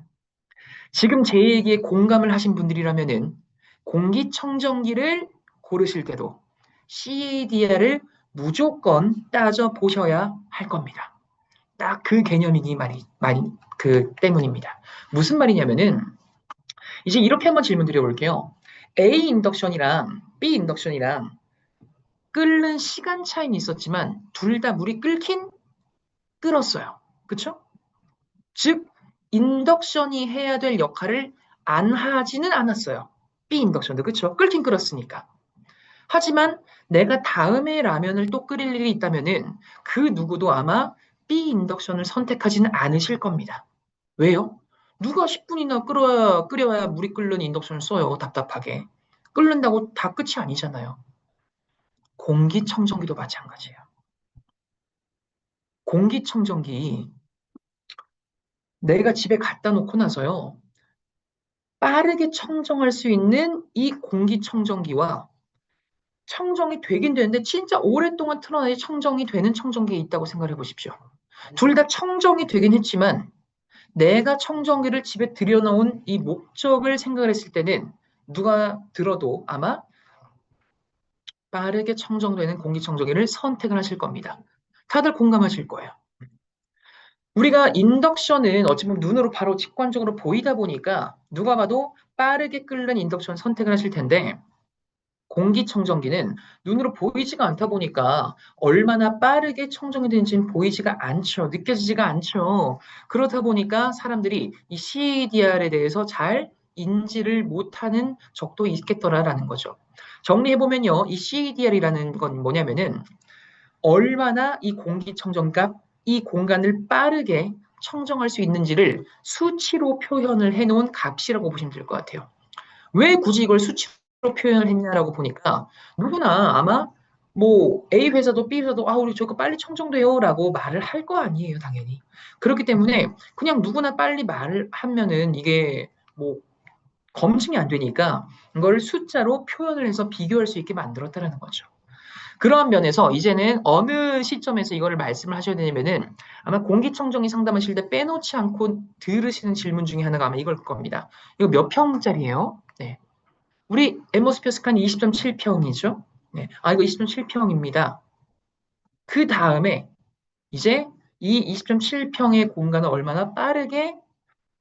지금 제 얘기에 공감을 하신 분들이라면은 공기청정기를 고르실 때도 CADR을 무조건 따져 보셔야 할 겁니다. 딱 그 개념이기 그 때문입니다. 무슨 말이냐면은 이제 이렇게 한번 질문 드려볼게요. A 인덕션이랑 B 인덕션이랑 끓는 시간 차이는 있었지만 둘 다 물이 끓긴 끓었어요. 그쵸? 즉 인덕션이 해야 될 역할을 안 하지는 않았어요. B 인덕션도 그쵸? 끓긴 끓었으니까. 하지만 내가 다음에 라면을 또 끓일 일이 있다면은 그 누구도 아마 B 인덕션을 선택하지는 않으실 겁니다. 왜요? 누가 10분이나 끓여야 물이 끓는 인덕션을 써요, 답답하게. 끓는다고 다 끝이 아니잖아요. 공기청정기도 마찬가지예요. 공기청정기 내가 집에 갖다 놓고 나서요. 빠르게 청정할 수 있는 이 공기청정기와 청정이 되긴 되는데 진짜 오랫동안 틀어놔야 청정이 되는 청정기에 있다고 생각해 보십시오. 둘 다 청정이 되긴 했지만 내가 청정기를 집에 들여놓은 이 목적을 생각을 했을 때는 누가 들어도 아마 빠르게 청정되는 공기청정기를 선택을 하실 겁니다. 다들 공감하실 거예요. 우리가 인덕션은 어찌 보면 눈으로 바로 직관적으로 보이다 보니까 누가 봐도 빠르게 끓는 인덕션 선택을 하실 텐데 공기청정기는 눈으로 보이지가 않다 보니까 얼마나 빠르게 청정이 되는지는 보이지가 않죠. 느껴지지가 않죠. 그렇다 보니까 사람들이 이 CADR에 대해서 잘 인지를 못하는 적도 있겠더라라는 거죠. 정리해보면요. 이 CADR이라는 건 뭐냐면은 얼마나 이 공기청정값, 이 공간을 빠르게 청정할 수 있는지를 수치로 표현을 해놓은 값이라고 보시면 될 것 같아요. 왜 굳이 이걸 수치로 표현을 했냐라고 보니까 누구나 아마 뭐 A 회사도 B 회사도 우리 저거 빨리 청정돼요라고 말을 할 거 아니에요, 당연히. 그렇기 때문에 그냥 누구나 빨리 말을 하면은 이게 뭐 검증이 안 되니까 이걸 숫자로 표현을 해서 비교할 수 있게 만들었다라는 거죠. 그러한 면에서 이제는 어느 시점에서 이거를 말씀을 하셔야 되냐면은 아마 공기청정기 상담하실 때 빼놓지 않고 들으시는 질문 중에 하나가 아마 이걸 겁니다. 이거 몇 평짜리예요? 네. 우리 앰모스피어 스칸이 20.7평이죠. 네. 이거 20.7평입니다. 그 다음에 이제 이 20.7평의 공간을 얼마나 빠르게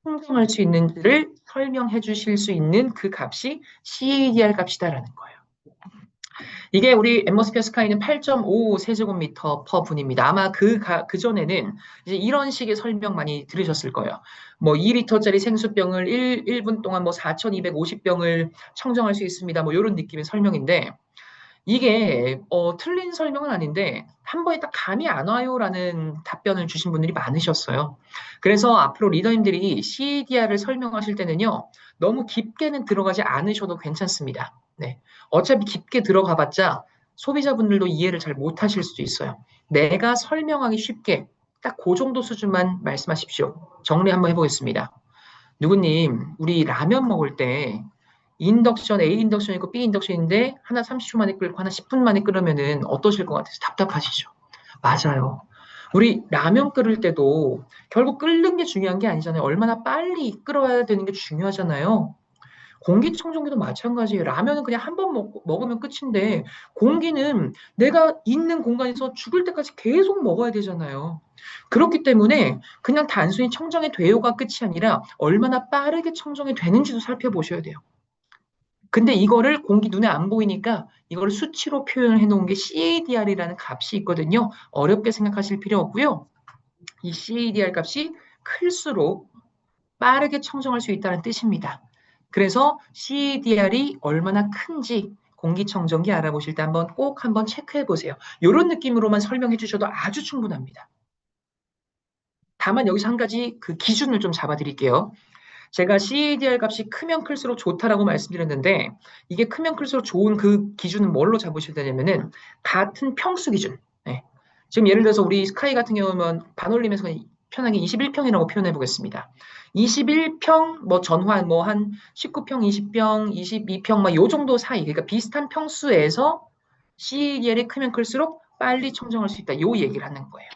형성할 수 있는지를 설명해 주실 수 있는 그 값이 CADR 값이다라는 거예요. 이게 우리 앰모스피어 스카이는 8.5 세제곱미터 퍼 분입니다. 아마 그전에는 이제 이런 식의 설명 많이 들으셨을 거예요. 뭐 2리터짜리 생수병을 1분 동안 뭐 4,250병을 청정할 수 있습니다. 뭐 이런 느낌의 설명인데 이게 틀린 설명은 아닌데 한 번에 딱 감이 안 와요라는 답변을 주신 분들이 많으셨어요. 그래서 앞으로 리더님들이 CADR을 설명하실 때는요. 너무 깊게는 들어가지 않으셔도 괜찮습니다. 네. 어차피 깊게 들어가봤자 소비자분들도 이해를 잘 못하실 수도 있어요. 내가 설명하기 쉽게 딱 그 정도 수준만 말씀하십시오. 정리 한번 해보겠습니다. 누구님, 우리 라면 먹을 때 인덕션, A 인덕션 있고 B 인덕션인데 하나 30초 만에 끓고 하나 10분 만에 끓으면은 어떠실 것 같아서 답답하시죠? 맞아요. 우리 라면 끓일 때도 결국 끓는 게 중요한 게 아니잖아요. 얼마나 빨리 끓어야 되는 게 중요하잖아요. 공기청정기도 마찬가지예요. 라면은 그냥 한 번 먹으면 끝인데 공기는 내가 있는 공간에서 죽을 때까지 계속 먹어야 되잖아요. 그렇기 때문에 그냥 단순히 청정이 돼요가 끝이 아니라 얼마나 빠르게 청정이 되는지도 살펴보셔야 돼요. 근데 이거를 공기 눈에 안 보이니까 이거를 수치로 표현해 놓은 게 CADR이라는 값이 있거든요. 어렵게 생각하실 필요 없고요. 이 CADR 값이 클수록 빠르게 청정할 수 있다는 뜻입니다. 그래서 CADR이 얼마나 큰지 공기청정기 알아보실 때 꼭 한번 체크해 보세요. 이런 느낌으로만 설명해 주셔도 아주 충분합니다. 다만 여기서 한 가지 그 기준을 좀 잡아 드릴게요. 제가 CADR 값이 크면 클수록 좋다라고 말씀드렸는데 이게 크면 클수록 좋은 그 기준은 뭘로 잡으셔야 되냐면은 같은 평수 기준. 네. 지금 예를 들어서 우리 스카이 같은 경우는 반올림에서 편하게 21평이라고 표현해 보겠습니다. 21평 뭐 전환 뭐 한 19평, 20평, 22평 막 요 정도 사이 그러니까 비슷한 평수에서 CADR이 크면 클수록 빨리 청정할 수 있다. 요 얘기를 하는 거예요.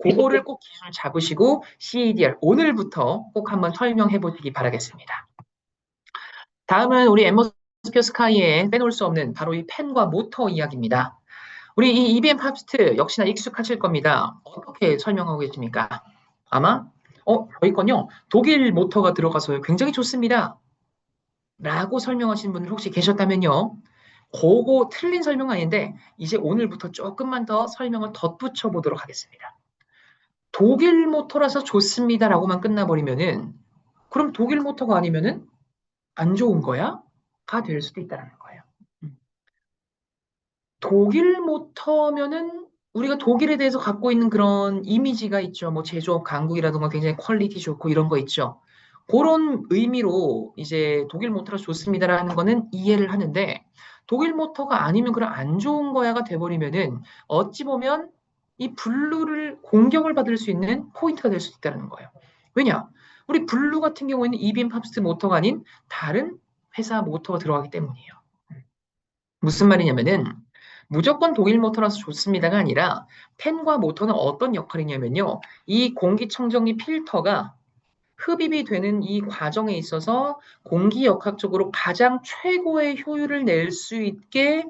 그거를 꼭 기준을 잡으시고 CADR 오늘부터 꼭 한번 설명해 보시기 바라겠습니다. 다음은 우리 앰모스피어 스카이에 빼놓을 수 없는 바로 이 팬과 모터 이야기입니다. 우리 이 EBM 팝스트 역시나 익숙하실 겁니다. 어떻게 설명하고 계십니까? 아마 저희 건요. 독일 모터가 들어가서 굉장히 좋습니다. 라고 설명하신 분들 혹시 계셨다면요. 그거 틀린 설명 아닌데 이제 오늘부터 조금만 더 설명을 덧붙여 보도록 하겠습니다. 독일 모터라서 좋습니다라고만 끝나버리면은 그럼 독일 모터가 아니면은 안 좋은 거야? 가 될 수도 있다는 거예요. 음. 독일 모터면은 우리가 독일에 대해서 갖고 있는 그런 이미지가 있죠. 뭐 제조업 강국이라든가 굉장히 퀄리티 좋고 이런 거 있죠. 그런 의미로 이제 독일 모터가 좋습니다라는 거는 이해를 하는데 독일 모터가 아니면 그럼 안 좋은 거야가 돼버리면은 어찌 보면 이 블루를 공격을 받을 수 있는 포인트가 될 수 있다는 거예요. 왜냐? 우리 블루 같은 경우에는 이빈 팝스 모터가 아닌 다른 회사 모터가 들어가기 때문이에요. 무슨 말이냐면은 무조건 독일 모터라서 좋습니다가 아니라 팬과 모터는 어떤 역할이냐면요. 이 공기청정기 필터가 흡입이 되는 이 과정에 있어서 공기역학적으로 가장 최고의 효율을 낼 수 있게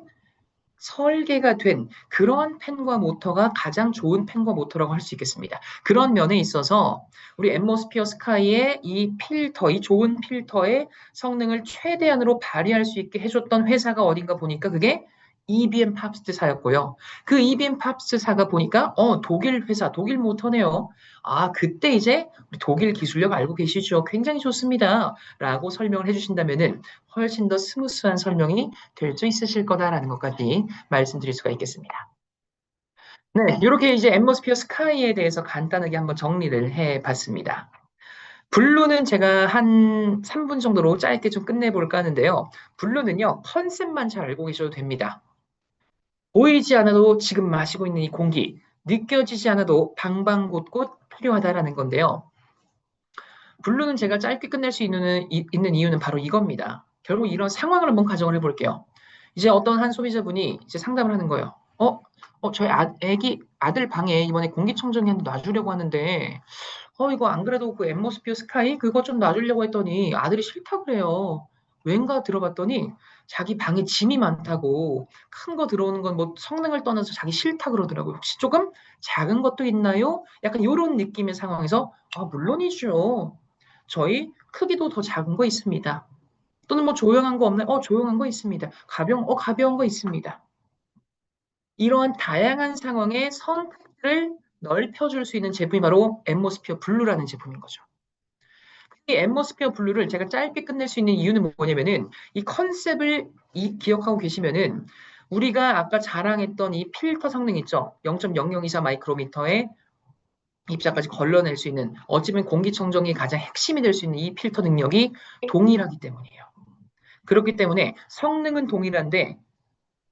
설계가 된 그러한 팬과 모터가 가장 좋은 팬과 모터라고 할 수 있겠습니다. 그런 면에 있어서 우리 앰모스피어 스카이의 이 필터, 이 좋은 필터의 성능을 최대한으로 발휘할 수 있게 해줬던 회사가 어딘가 보니까 그게 EBM 팝스사였고요. 그 EBM 팝스사가 보니까 독일 회사, 독일 모터네요. 아, 그때 이제 우리 독일 기술력 알고 계시죠? 굉장히 좋습니다. 라고 설명을 해주신다면은 훨씬 더 스무스한 설명이 될 수 있으실 거다라는 것까지 말씀드릴 수가 있겠습니다. 네, 이렇게 이제 앰모스피어 스카이에 대해서 간단하게 한번 정리를 해 봤습니다. 블루는 제가 한 3분 정도로 짧게 좀 끝내볼까 하는데요. 블루는요, 컨셉만 잘 알고 계셔도 됩니다. 보이지 않아도 지금 마시고 있는 이 공기, 느껴지지 않아도 방방곳곳 필요하다라는 건데요. 블루는 제가 짧게 끝낼 수 있는 이유는 바로 이겁니다. 결국 이런 상황을 한번 가정을 해볼게요. 이제 어떤 한 소비자분이 이제 상담을 하는 거예요. 저희 애기 아들 방에 이번에 공기청정기 한 대 놔주려고 하는데, 이거 안 그래도 그 앰모스피어 스카이 그거 좀 놔주려고 했더니 아들이 싫다 그래요. 왠가 들어봤더니 자기 방에 짐이 많다고 큰 거 들어오는 건 뭐 성능을 떠나서 자기 싫다 그러더라고요. 혹시 조금 작은 것도 있나요? 약간 이런 느낌의 상황에서 물론이죠. 저희 크기도 더 작은 거 있습니다. 또는 뭐 조용한 거 없나요? 조용한 거 있습니다. 가벼운 거 있습니다. 이러한 다양한 상황의 선택을 넓혀줄 수 있는 제품이 바로 앰모스피어 블루라는 제품인 거죠. 이 앰모스피어 블루를 제가 짧게 끝낼 수 있는 이유는 뭐냐면은 이 컨셉을 기억하고 계시면은 우리가 아까 자랑했던 이 필터 성능 있죠. 0.0024 마이크로미터의 입자까지 걸러낼 수 있는 어찌보면 공기청정기 가장 핵심이 될 수 있는 이 필터 능력이 동일하기 때문이에요. 그렇기 때문에 성능은 동일한데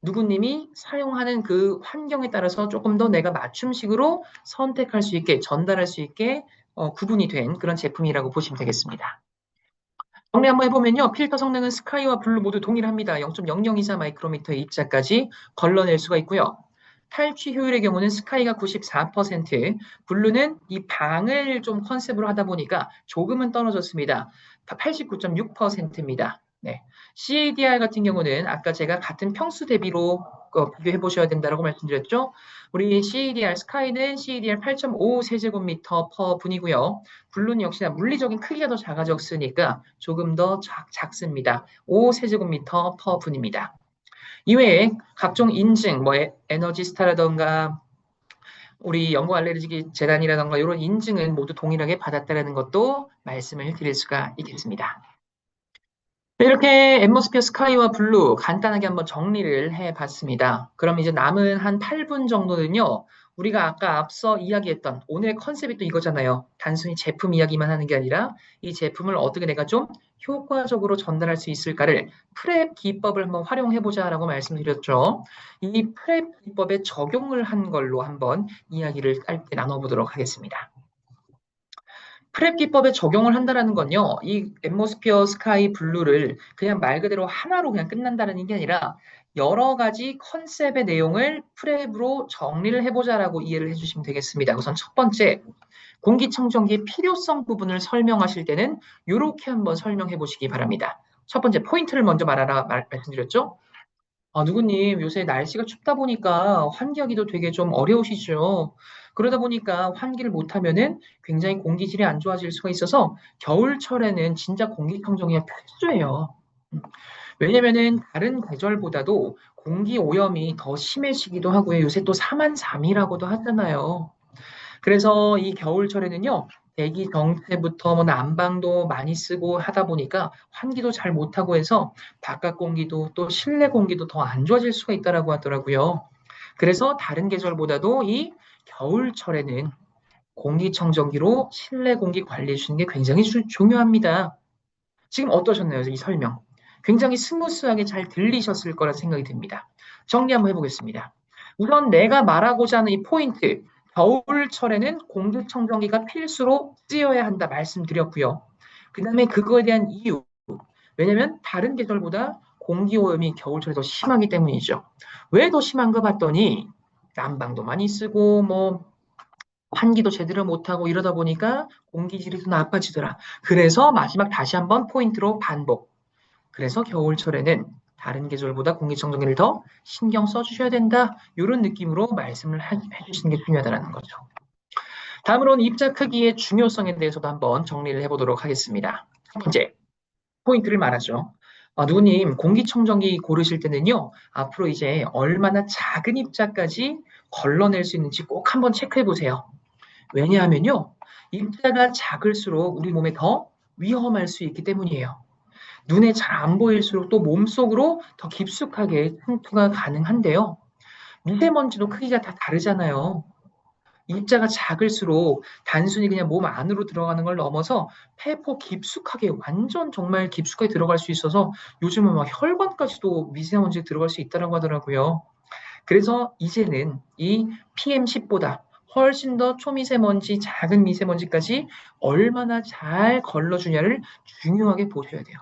누구님이 사용하는 그 환경에 따라서 조금 더 내가 맞춤식으로 선택할 수 있게 전달할 수 있게 구분이 된 그런 제품이라고 보시면 되겠습니다. 정리 한번 해보면요. 필터 성능은 스카이와 블루 모두 동일합니다. 0.0024 마이크로미터의 입자까지 걸러낼 수가 있고요. 탈취 효율의 경우는 스카이가 94%, 블루는 이 방을 좀 컨셉으로 하다 보니까 조금은 떨어졌습니다. 89.6%입니다. 네. CADR 같은 경우는 아까 제가 같은 평수 대비로 비교해 보셔야 된다고 말씀드렸죠. 우리 CADR 스카이는 CADR 8.5 세제곱미터 퍼 분이고요. 블루는 역시나 물리적인 크기가 더 작아졌으니까 조금 더 작습니다. 5 세제곱미터 퍼 분입니다. 이외에 각종 인증, 뭐 에너지 스타라던가 우리 연구 알레르기 재단이라던가 이런 인증은 모두 동일하게 받았다는 것도 말씀을 드릴 수가 있겠습니다. 네, 이렇게 앰모스피어 스카이와 블루 간단하게 한번 정리를 해봤습니다. 그럼 이제 남은 한 8분 정도는요. 우리가 아까 앞서 이야기했던 오늘의 컨셉이 또 이거잖아요. 단순히 제품 이야기만 하는 게 아니라 이 제품을 어떻게 내가 좀 효과적으로 전달할 수 있을까를 프랩 기법을 한번 활용해보자라고 말씀드렸죠. 이 프랩 기법에 적용을 한 걸로 한번 이야기를 짧게 나눠보도록 하겠습니다. 프랩 기법에 적용을 한다라는 건요, 이 앰모스피어 스카이 블루를 그냥 말 그대로 하나로 그냥 끝난다는 게 아니라 여러 가지 컨셉의 내용을 프랩으로 정리를 해보자라고 이해를 해주시면 되겠습니다. 우선 첫 번째, 공기청정기의 필요성 부분을 설명하실 때는 이렇게 한번 설명해 보시기 바랍니다. 첫 번째 포인트를 먼저 말씀드렸죠. 누구님, 요새 날씨가 춥다 보니까 환기하기도 되게 좀 어려우시죠? 그러다 보니까 환기를 못하면은 굉장히 공기질이 안 좋아질 수가 있어서 겨울철에는 진짜 공기청정기가 필수예요. 음, 왜냐면은 다른 계절보다도 공기 오염이 더 심해지기도 하고요. 요새 또 사만삼이라고도 하잖아요. 그래서 이 겨울철에는요, 대기 정체부터 뭐 난방도 많이 쓰고 하다 보니까 환기도 잘 못하고 해서 바깥 공기도 또 실내 공기도 더 안 좋아질 수가 있다라고 하더라고요. 그래서 다른 계절보다도 이 겨울철에는 공기청정기로 실내 공기 관리해 주는 게 굉장히 중요합니다. 지금 어떠셨나요? 이 설명. 굉장히 스무스하게 잘 들리셨을 거라 생각이 듭니다. 정리 한번 해보겠습니다. 우선 내가 말하고자 하는 이 포인트, 겨울철에는 공기청정기가 필수로 쓰여야 한다 말씀드렸고요. 그 다음에 그거에 대한 이유. 왜냐면 다른 계절보다 공기오염이 겨울철에 더 심하기 때문이죠. 왜 더 심한가 봤더니 난방도 많이 쓰고 뭐 환기도 제대로 못하고 이러다 보니까 공기질이 더 나빠지더라. 그래서 마지막 다시 한번 포인트로 반복. 그래서 겨울철에는 다른 계절보다 공기청정기를 더 신경 써주셔야 된다. 이런 느낌으로 말씀을 해주시는 게 중요하다는 거죠. 다음으로는 입자 크기의 중요성에 대해서도 한번 정리를 해보도록 하겠습니다. 첫 번째, 포인트를 말하죠. 누구님, 공기청정기 고르실 때는요, 앞으로 이제 얼마나 작은 입자까지 걸러낼 수 있는지 꼭 한번 체크해 보세요. 왜냐하면요, 입자가 작을수록 우리 몸에 더 위험할 수 있기 때문이에요. 눈에 잘 안 보일수록 또 몸속으로 더 깊숙하게 침투가 가능한데요. 미세먼지도 크기가 다 다르잖아요. 입자가 작을수록 단순히 그냥 몸 안으로 들어가는 걸 넘어서 폐포 깊숙하게 완전 정말 깊숙하게 들어갈 수 있어서 요즘은 막 혈관까지도 미세먼지 들어갈 수 있다고 하더라고요. 그래서 이제는 이 PM10보다 훨씬 더 초미세먼지, 작은 미세먼지까지 얼마나 잘 걸러주냐를 중요하게 보셔야 돼요.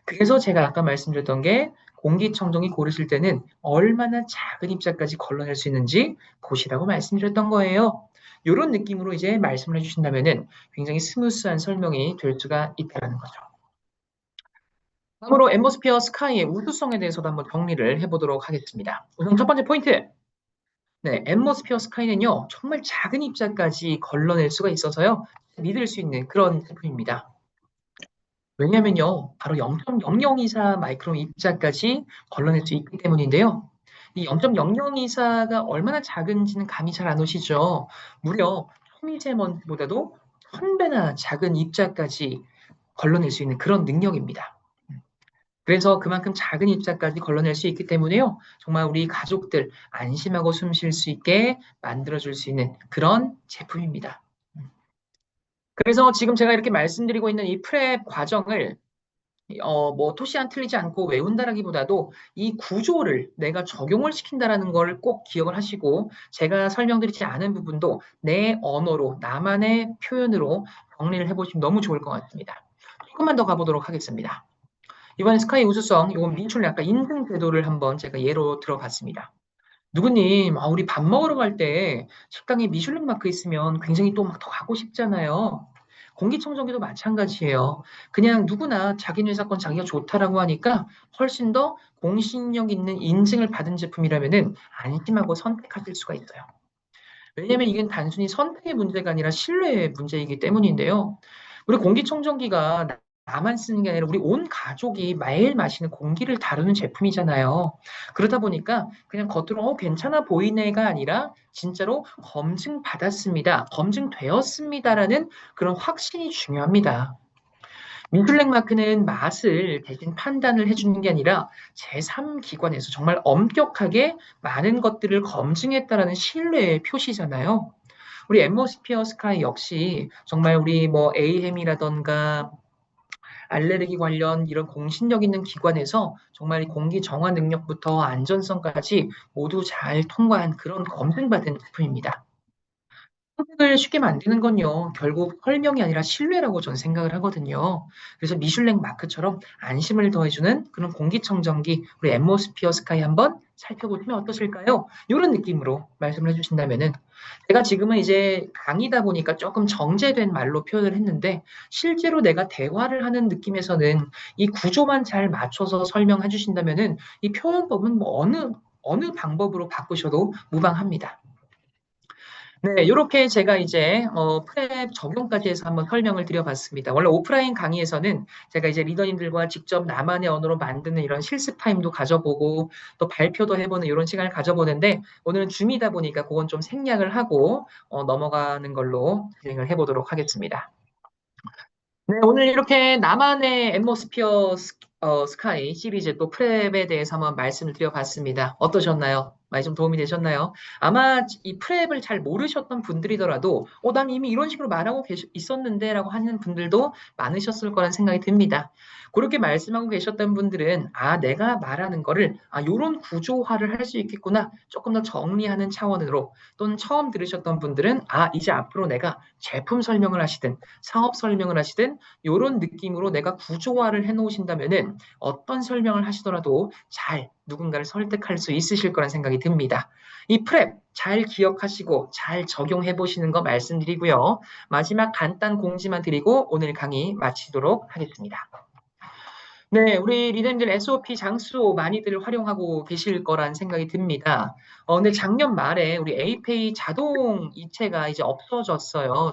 그래서 제가 아까 말씀드렸던 게 공기청정기 고르실 때는 얼마나 작은 입자까지 걸러낼 수 있는지 보시라고 말씀드렸던 거예요. 이런 느낌으로 이제 말씀을 해주신다면은 굉장히 스무스한 설명이 될 수가 있다는 거죠. 다음으로 앰모스피어 스카이의 우수성에 대해서도 한번 정리를 해보도록 하겠습니다. 우선 첫 번째 포인트. 네, 앰모스피어 스카이는요, 정말 작은 입자까지 걸러낼 수가 있어서요, 믿을 수 있는 그런 제품입니다. 왜냐면요, 바로 0.0024 마이크론 입자까지 걸러낼 수 있기 때문인데요. 이 0.0024가 얼마나 작은지는 감이 잘 안 오시죠? 무려 초미세먼지보다도 1000배나 작은 입자까지 걸러낼 수 있는 그런 능력입니다. 그래서 그만큼 작은 입자까지 걸러낼 수 있기 때문에요. 정말 우리 가족들 안심하고 숨 쉴 수 있게 만들어줄 수 있는 그런 제품입니다. 그래서 지금 제가 이렇게 말씀드리고 있는 이 프랩 과정을 뭐 토시안 틀리지 않고 외운다라기보다도 이 구조를 내가 적용을 시킨다라는 걸 꼭 기억을 하시고 제가 설명드리지 않은 부분도 내 언어로 나만의 표현으로 정리를 해보시면 너무 좋을 것 같습니다. 조금만 더 가보도록 하겠습니다. 이번에 스카이 우수성, 이건 민출 약간 인증 제도를 한번 제가 예로 들어봤습니다. 누구님, 우리 밥 먹으러 갈 때 식당에 미슐랭 마크 있으면 굉장히 또 막 더 가고 싶잖아요. 공기청정기도 마찬가지예요. 그냥 누구나 자기네 회사 건 자기가 좋다라고 하니까 훨씬 더 공신력 있는 인증을 받은 제품이라면은 안심하고 선택하실 수가 있어요. 왜냐면 이게 단순히 선택의 문제가 아니라 신뢰의 문제이기 때문인데요. 우리 공기청정기가 나만 쓰는 게 아니라 우리 온 가족이 매일 마시는 공기를 다루는 제품이잖아요. 그러다 보니까 그냥 겉으로 괜찮아 보이네가 아니라 진짜로 검증받았습니다. 검증되었습니다라는 그런 확신이 중요합니다. 민플렉 마크는 맛을 대신 판단을 해주는 게 아니라 제3기관에서 정말 엄격하게 많은 것들을 검증했다라는 신뢰의 표시잖아요. 우리 앰모스피어 스카이 역시 정말 우리 뭐 에이햄이라던가 알레르기 관련 이런 공신력 있는 기관에서 정말 공기 정화 능력부터 안전성까지 모두 잘 통과한 그런 검증받은 제품입니다. 선택을 쉽게 만드는 건요, 결국 설명이 아니라 신뢰라고 저는 생각을 하거든요. 그래서 미슐랭 마크처럼 안심을 더해주는 그런 공기청정기, 우리 앰모스피어 스카이 한번 살펴보시면 어떠실까요? 이런 느낌으로 말씀을 해주신다면은, 제가 지금은 이제 강의다 보니까 조금 정제된 말로 표현을 했는데, 실제로 내가 대화를 하는 느낌에서는 이 구조만 잘 맞춰서 설명해 주신다면은, 이 표현법은 뭐 어느 방법으로 바꾸셔도 무방합니다. 네, 요렇게 제가 이제 프랩 적용까지 해서 한번 설명을 드려봤습니다. 원래 오프라인 강의에서는 제가 이제 리더님들과 직접 나만의 언어로 만드는 이런 실습 타임도 가져보고 또 발표도 해보는 이런 시간을 가져보는데 오늘은 줌이다 보니까 그건 좀 생략을 하고 넘어가는 걸로 진행을 해보도록 하겠습니다. 네, 오늘 이렇게 나만의 앰모스피어 스카이 시리즈 또 프랩에 대해서 한번 말씀을 드려봤습니다. 어떠셨나요? 많이 좀 도움이 되셨나요? 아마 이 프랩을 잘 모르셨던 분들이더라도, 난 이미 이런 식으로 말하고 있었는데 라고 하는 분들도 많으셨을 거란 생각이 듭니다. 그렇게 말씀하고 계셨던 분들은, 내가 말하는 거를, 요런 구조화를 할 수 있겠구나. 조금 더 정리하는 차원으로, 또는 처음 들으셨던 분들은, 이제 앞으로 내가 제품 설명을 하시든, 사업 설명을 하시든, 요런 느낌으로 내가 구조화를 해 놓으신다면은 어떤 설명을 하시더라도 잘 누군가를 설득할 수 있으실 거란 생각이 듭니다. 이 프랩 잘 기억하시고 잘 적용해 보시는 거 말씀드리고요. 마지막 간단 공지만 드리고 오늘 강의 마치도록 하겠습니다. 네, 우리 리더님들 SOP 장수 많이들 활용하고 계실 거란 생각이 듭니다. 근데 작년 말에 우리 에이페이 자동 이체가 이제 없어졌어요.